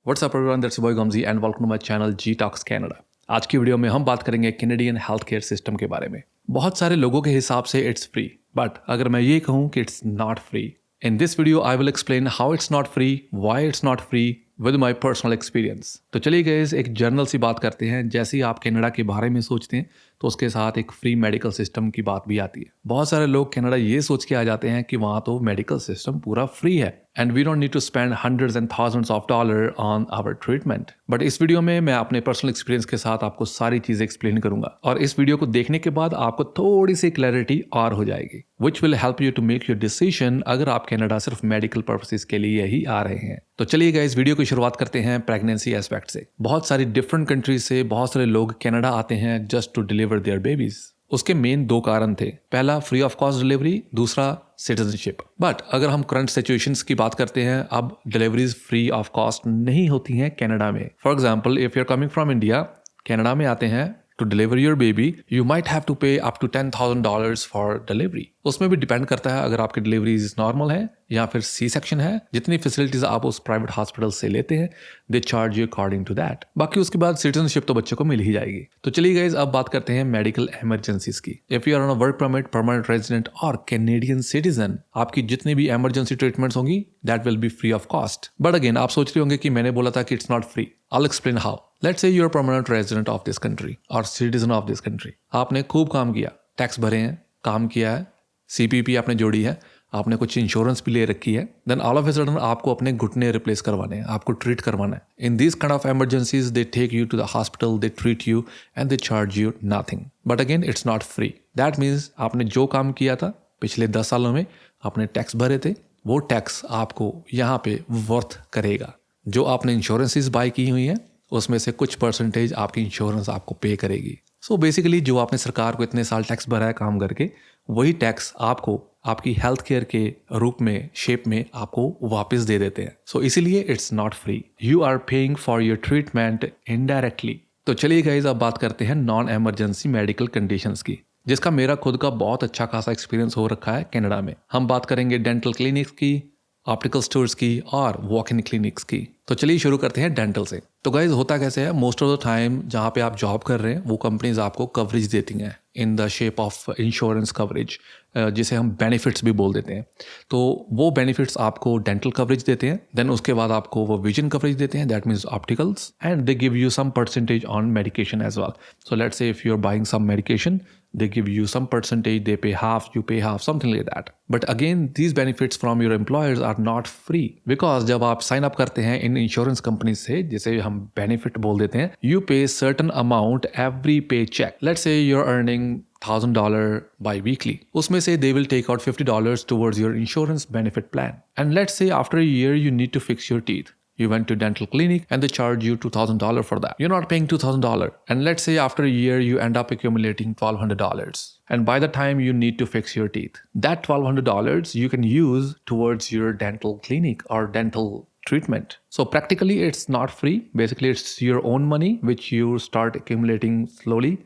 WhatsApp everyone, that's boy Gamji and welcome to my channel G talks Canada. आज की video में हम बात करेंगे कैनेडियन हेल्थ केयर सिस्टम के बारे में। बहुत सारे लोगों के हिसाब से इट्स फ्री, बट अगर मैं ये कहूँ कि it's not free, in this video I will explain how it's not free, why it's not free with my personal experience. तो चलिए गाइस, एक जर्नल सी बात करते हैं। जैसे ही आप कनाडा के बारे में सोचते हैं तो उसके साथ एक फ्री मेडिकल सिस्टम की बात भी आती है। बहुत सारे लोग कनाडा ये सोच के आ जाते हैं कि वहाँ तो मेडिकल सिस्टम पूरा फ्री है and we don't need to spend hundreds and thousands of dollar on our treatment. But इस वीडियो में मैं अपने पर्सनल एक्सपीरियंस के साथ आपको सारी चीजें एक्सप्लेन करूंगा और इस वीडियो को देखने के बाद आपको थोड़ी सी क्लैरिटी और हो जाएगी, which will help you to make your decision अगर आप कनाडा सिर्फ मेडिकल पर्पसेस के लिए ही आ रहे हैं। तो चलिए गाइस, वीडियो की शुरुआत करते हैं प्रेगनेंसी एस्पेक्ट से। बहुत सारी डिफरेंट कंट्रीज से बहुत सारे लोग कनाडा आते हैं just to deliver their babies. उसके मेन दो कारण थे, पहला फ्री ऑफ कॉस्ट डिलीवरी, दूसरा सिटीजनशिप। बट अगर हम करंट सिचुएशंस की बात करते हैं, अब डिलीवरीज फ्री ऑफ कॉस्ट नहीं होती हैं कनाडा में। For example, if you are coming from India, Canada में आते हैं to deliver your baby, you might have to pay up to $10,000 for delivery. उसमें भी डिपेंड करता है अगर आपकी डिलीवरीज नॉर्मल है या फिर सी सेक्शन है। जितनी फैसिलिटीज आप उस प्राइवेट हॉस्पिटल से लेते हैं, they charge you according to that. बाकी उसके बाद सिटीजनशिप तो बच्चे को मिल ही जाएगी। तो चलिए गाइस, अब बात करते हैं मेडिकल इमरजेंसीज की। If you are on a work permit, permanent resident और कैनेडियन सिटीजन, आपकी जितनी भी इमरजेंसी ट्रीटमेंट्स होंगी that will be free of cost. But again, आप सोच रहे होंगे कि मैंने बोला था कि it's not free. I'll explain how. Let's say you're a permanent resident of this country or citizen of this country. आपने खूब काम किया, टैक्स भरे हैं, काम किया है, CPP आपने जोड़ी है, आपने कुछ इंश्योरेंस भी ले रखी है, then all of a sudden आपको अपने घुटने रिप्लेस करवाने हैं, आपको ट्रीट करवाना है। In this kind of emergencies they take you to the hospital, they treat you and they charge you nothing. But again, it's not free. That means आपने जो काम किया था पिछले 10 सालों में, आपने टैक्स भरे थे, वो टैक्स आपको यहाँ पे वर्थ करेगा। जो आपने इंश्योरेंसेज बाय की हुई हैं उसमें से कुछ परसेंटेज आपकी इंश्योरेंस आपको पे करेगी। सो बेसिकली जो आपने सरकार को इतने साल टैक्स भरा है काम करके, वही टैक्स आपको आपकी हेल्थ केयर के रूप में, शेप में आपको वापस दे देते हैं। सो इसीलिए it's not free, you are paying for your treatment indirectly. तो चलिए गाइस, अब बात करते हैं नॉन इमरजेंसी मेडिकल कंडीशंस की, जिसका मेरा खुद का बहुत अच्छा खासा एक्सपीरियंस हो रखा है कनाडा में। हम बात करेंगे डेंटल क्लिनिक्स की, ऑप्टिकल स्टोर्स की और वॉक इन क्लिनिक्स की। तो चलिए शुरू करते हैं डेंटल से। तो गाइज, होता कैसे है, मोस्ट ऑफ द टाइम जहाँ पे आप जॉब कर रहे हैं वो कंपनीज आपको कवरेज देती हैं in the shape of insurance coverage, जिसे हम बेनिफिट्स भी बोल देते हैं। तो वो बेनिफिट्स आपको डेंटल कवरेज देते हैं, देन उसके बाद आपको वो विजन कवरेज देते हैं, that means opticals, and they give you some percentage on medication as well. So let's say if you are buying some medication, they give you some percentage, they pay half, you pay half, something like that. But again, these benefits from your employers are not free, because जब आप sign up करते हैं in insurance company से, जिसे हम benefit बोल देते हैं, you pay certain amount every paycheck. Let's say you're earning $1,000 bi-weekly. उसमें से they will take out $50 towards your insurance benefit plan. And let's say after a year you need to fix your teeth. You went to dental clinic and they charge you $2,000 for that. You're not paying $2,000. And let's say after a year you end up accumulating $1,200. And by the time you need to fix your teeth, that $1,200 you can use towards your dental clinic or dental treatment. So practically it's not free. Basically it's your own money which you start accumulating slowly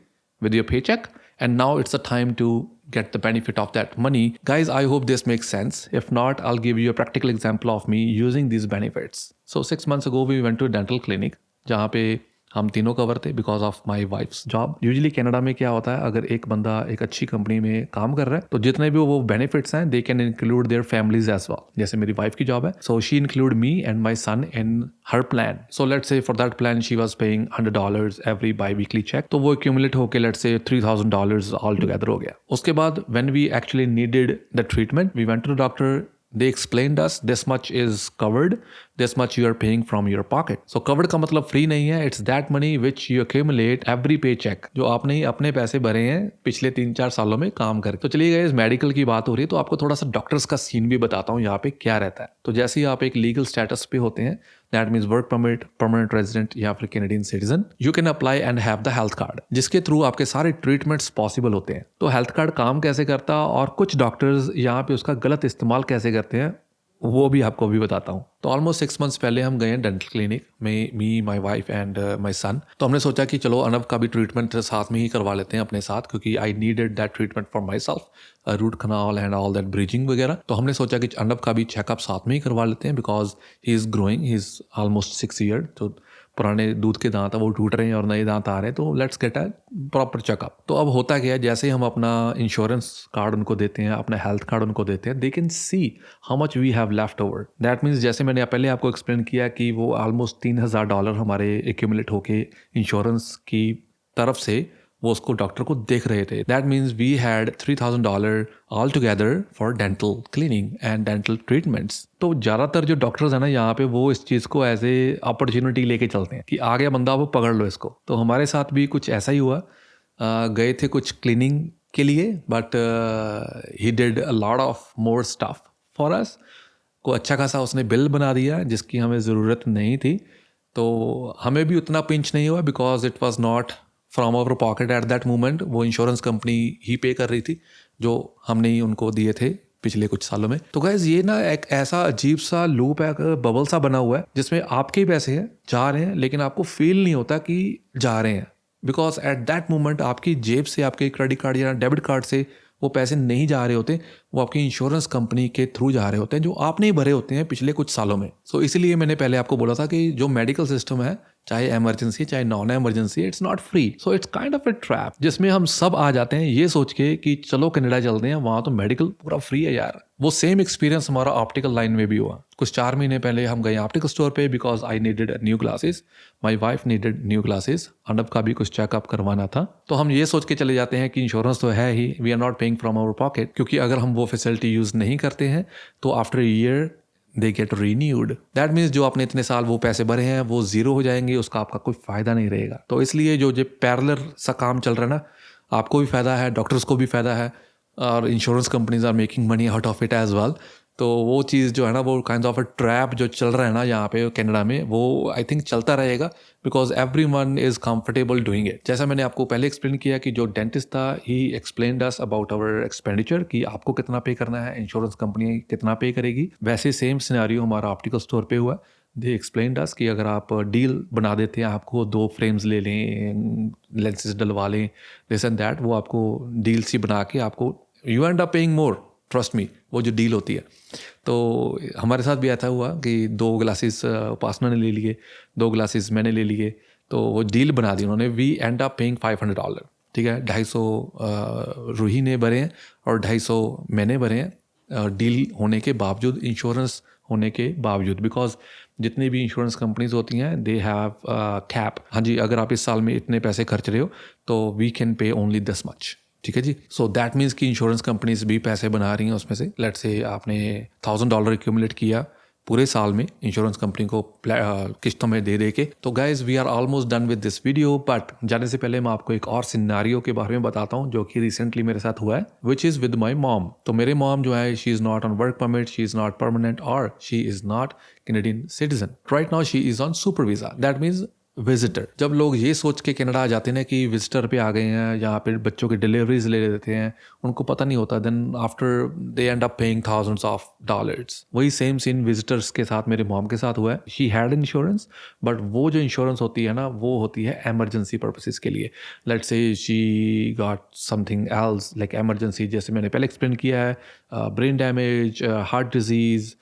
with your paycheck. And now it's the time to get the benefit of that money. Guys, I hope this makes sense. If not, I'll give you a practical example of me using these benefits. So 6 months ago, we went to a dental clinic, जहाँ पे हम तीनों cover थे because of my wife's job. Usually Canada में क्या होता है, अगर एक बंदा एक अच्छी कंपनी में काम कर रहा है तो जितने भी वो बेनिफिट्स हैं they can include their families as well. जैसे मेरी वाइफ की जॉब है, so she include me and my son in her plan. So let's say for that plan she was paying $100 every biweekly check, तो वो accumulate होकर let's say $3,000 all together हो गया। उसके बाद when we actually needed the treatment, we went to the doctor, they explained us this much is covered, this much you are paying from your pocket. So covered का मतलब free नहीं है, it's that money which you accumulate every paycheck, जो आपने ही अपने पैसे भरे हैं पिछले 3-4 सालों में काम करके। तो चलिए गाइस, मेडिकल की बात हो रही है तो आपको थोड़ा सा डॉक्टर्स का सीन भी बताता हूँ यहाँ पे क्या रहता है। तो जैसे ही आप एक लीगल स्टेटस पे होते हैं, that means work permit, permanent resident या फिर Canadian citizen, you can apply and have the health card, जिसके थ्रू आपके सारे ट्रीटमेंट्स पॉसिबल होते हैं। तो हेल्थ कार्ड काम कैसे करता और कुछ डॉक्टर्स यहाँ पे उसका गलत इस्तेमाल कैसे करते हैं, वो भी आपको अभी बताता हूँ। तो ऑलमोस्ट 6 मंथ्स पहले हम गए हैं डेंटल क्लिनिक में, me, my wife and my son. तो हमने सोचा कि चलो अनब का भी ट्रीटमेंट साथ में ही करवा लेते हैं अपने साथ, क्योंकि I needed that treatment for myself, root canal and all that bridging वगैरह। तो हमने सोचा कि अनब का भी चेकअप साथ में ही करवा लेते हैं, because he is growing, he is almost 6 year. तो पुराने दूध के दांत वो टूट रहे हैं और नए दांत आ रहे हैं, तो let's get a proper checkup. तो अब होता क्या है, जैसे ही हम अपना इंश्योरेंस कार्ड उनको देते हैं, अपना हेल्थ कार्ड उनको देते हैं, they can see how much we have left over. That means जैसे मैंने पहले आपको एक्सप्लेन किया कि वो ऑलमोस्ट $3,000 हमारे एक्यूमुलेट होके इंश्योरेंस की तरफ से वो उसको डॉक्टर को देख रहे थे। That means we had $3,000 all together for dental cleaning and dental treatments. तो ज़्यादातर जो डॉक्टर्स हैं ना यहाँ पे, वो इस चीज़ को एज ए अपॉर्चुनिटी लेके चलते हैं कि आ गया बंदा, वो पकड़ लो इसको। तो हमारे साथ भी कुछ ऐसा ही हुआ। गए थे कुछ क्लीनिंग के लिए, but he did a lot of more stuff for us. को अच्छा खासा उसने बिल बना दिया जिसकी हमें ज़रूरत नहीं थी। तो हमें भी उतना पिंच नहीं हुआ, because it was not from our pocket at that moment. वो इंश्योरेंस कंपनी ही पे कर रही थी जो हमने ही उनको दिए थे पिछले कुछ सालों में। तो गाइज ये ना एक ऐसा अजीब सा लूप है, बबल सा बना हुआ है, जिसमें आपके ही पैसे हैं जा रहे हैं, लेकिन आपको फील नहीं होता कि जा रहे हैं, बिकॉज एट दैट मोमेंट आपकी जेब से, आपके क्रेडिट कार्ड या डेबिट कार्ड से वो पैसे नहीं जा रहे होते, वो आपकी इंश्योरेंस कंपनी के थ्रू जा रहे होते हैं, जो आपने ही भरे होते हैं पिछले कुछ सालों में। सो इसलिए मैंने पहले आपको बोला था कि जो मेडिकल सिस्टम है, चाहे इमरजेंसी चाहे non emergency, it's not free. So it's kind of a trap जिसमें हम सब आ जाते हैं ये सोच के कि चलो कनाडा चलते हैं, वहाँ तो मेडिकल पूरा फ्री है यार। वो सेम एक्सपीरियंस हमारा ऑप्टिकल लाइन में भी हुआ। कुछ 4 महीने पहले हम गए ऑप्टिकल स्टोर पे, because I needed new glasses, my wife needed new glasses, अनब का भी कुछ चेकअप करवाना था। तो हम ये सोच के चले जाते हैं कि इंश्योरेंस तो है ही, we are not paying from our pocket, क्योंकि अगर हम वो फैसिलिटी यूज़ नहीं करते हैं तो after year they get renewed. That means जो आपने इतने साल वो पैसे भरे हैं वो जीरो हो जाएंगे, उसका आपका कोई फायदा नहीं रहेगा। तो इसलिए जो पैरेलल सा काम चल रहा है ना, आपको भी फायदा है, डॉक्टर्स को भी फायदा है, और insurance companies are making money out of it as well. तो वो चीज़ जो है ना, वो काइंड ऑफ अ ट्रैप जो चल रहा है ना यहाँ पे कनाडा में, वो आई थिंक चलता रहेगा, because every one is comfortable doing it. जैसा मैंने आपको पहले एक्सप्लेन किया कि जो डेंटिस्ट था, ही explained us about our expenditure कि आपको कितना पे करना है, इंश्योरेंस कंपनी कितना पे करेगी। वैसे सेम सिनेरियो हमारा ऑप्टिकल स्टोर पे हुआ। दे एक्सप्लेन्ड अस कि अगर आप डील बना देते हैं, आपको 2 फ्रेम्स ले लें, लेंसेज डलवा लें, दिस एंड दैट, वो आपको डील सी बना के आपको you and up paying more, trust me, वो जो डील होती है। तो हमारे साथ भी ऐसा हुआ कि 2 ग्लासेस उपासना ने ले लिए, 2 ग्लासेस मैंने ले लिए, तो वो डील बना दी उन्होंने। वी एंड अप पेइंग $500, ठीक है। 250 रूही ने भरे हैं और 250 मैंने भरे हैं, डील होने के बावजूद, इंश्योरेंस होने के बावजूद, बिकॉज जितनी भी इंश्योरेंस कंपनीज होती हैं दे हैव कैप। हाँ जी, अगर आप इस साल में इतने पैसे खर्च रहे हो तो we can pay only this much, ठीक है जी। सो दैट मीन्स कि इंश्योरेंस कंपनीज भी पैसे बना रही हैं उसमें से। लेट्स से आपने $1,000 एक्यूमुलेट किया पूरे साल में इंश्योरेंस कंपनी को किस्तों में दे के। तो guys we are almost done with this video, but जाने से पहले मैं आपको एक और सिनारियो के बारे में बताता हूँ जो कि रिसेंटली मेरे साथ हुआ है, which is with my mom. तो मेरे मॉम जो है, she is not on work permit, she is not permanent, और she is not Canadian citizen. Right now she is on super visa, that means visitor. जब लोग ये सोच के कनाडा आ जाते हैं ना कि विजिटर पे आ गए हैं, यहाँ पे बच्चों की डिलीवरीज ले लेते हैं, उनको पता नहीं होता, then after they end up paying thousands of dollars. वही सेम सीन विजिटर्स के साथ, मेरे मॉम के साथ हुआ है। शी हैड इंश्योरेंस, बट वो जो इंश्योरेंस होती है ना, वो होती है एमरजेंसी पर्पसेस के लिए। Let's say she got something else like emergency, जैसे मैंने पहले एक्सप्लेन किया है, ब्रेन डैमेज, हार्ट डिजीज़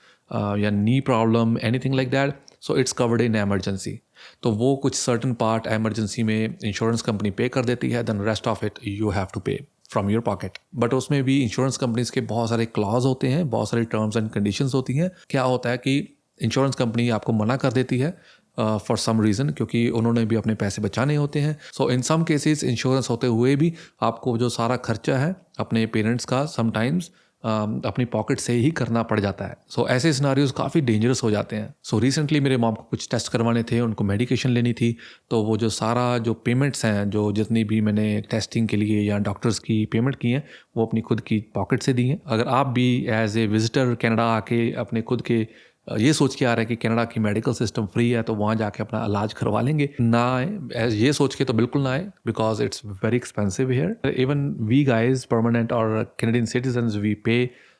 या knee problem, anything like that, so it's covered in emergency. तो वो कुछ सर्टन पार्ट एमरजेंसी में इंश्योरेंस कंपनी पे कर देती है, then rest of it you have to pay from your pocket. But उसमें भी इंश्योरेंस कंपनीज के बहुत सारे क्लॉज होते हैं, बहुत सारे टर्म्स एंड कंडीशंस होती हैं। क्या होता है कि इंश्योरेंस कंपनी आपको मना कर देती है फॉर सम रीज़न, क्योंकि उन्होंने भी अपने पैसे बचाने होते हैं। सो इन सम केसेस इंश्योरेंस होते हुए भी आपको जो सारा खर्चा है अपने पेरेंट्स का समटाइम्स अपनी पॉकेट से ही करना पड़ जाता है। सो ऐसे सिनारियोज काफ़ी डेंजरस हो जाते हैं। सो रिसेंटली मेरे मॉम को कुछ टेस्ट करवाने थे, उनको मेडिकेशन लेनी थी, तो वो जो सारा जो पेमेंट्स हैं, जो जितनी भी मैंने टेस्टिंग के लिए या डॉक्टर्स की पेमेंट की हैं, वो अपनी खुद की पॉकेट से दी हैं। अगर आप भी एज ए विजिटर कनाडा आके अपने खुद के ये सोच के आ रहे हैं कि कनाडा की मेडिकल सिस्टम फ्री है तो वहाँ जाके अपना इलाज करवा लेंगे, ना आए। ये सोच के तो बिल्कुल ना आए, because it's very expensive here. Even we guys permanent और Canadian citizens, we pay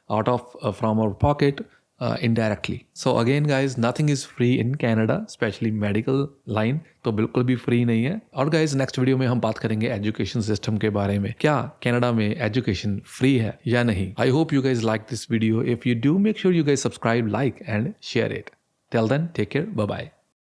out of from our pocket indirectly. So again guys, nothing is free in Canada, especially medical line तो बिल्कुल भी फ्री नहीं है. और guys, next video में हम बात करेंगे एजुकेशन सिस्टम के बारे में. क्या कनाडा में एजुकेशन फ्री है या नहीं? I hope you guys like this video. If you do, make sure you guys subscribe, like and share it. Till then, take care. Bye bye.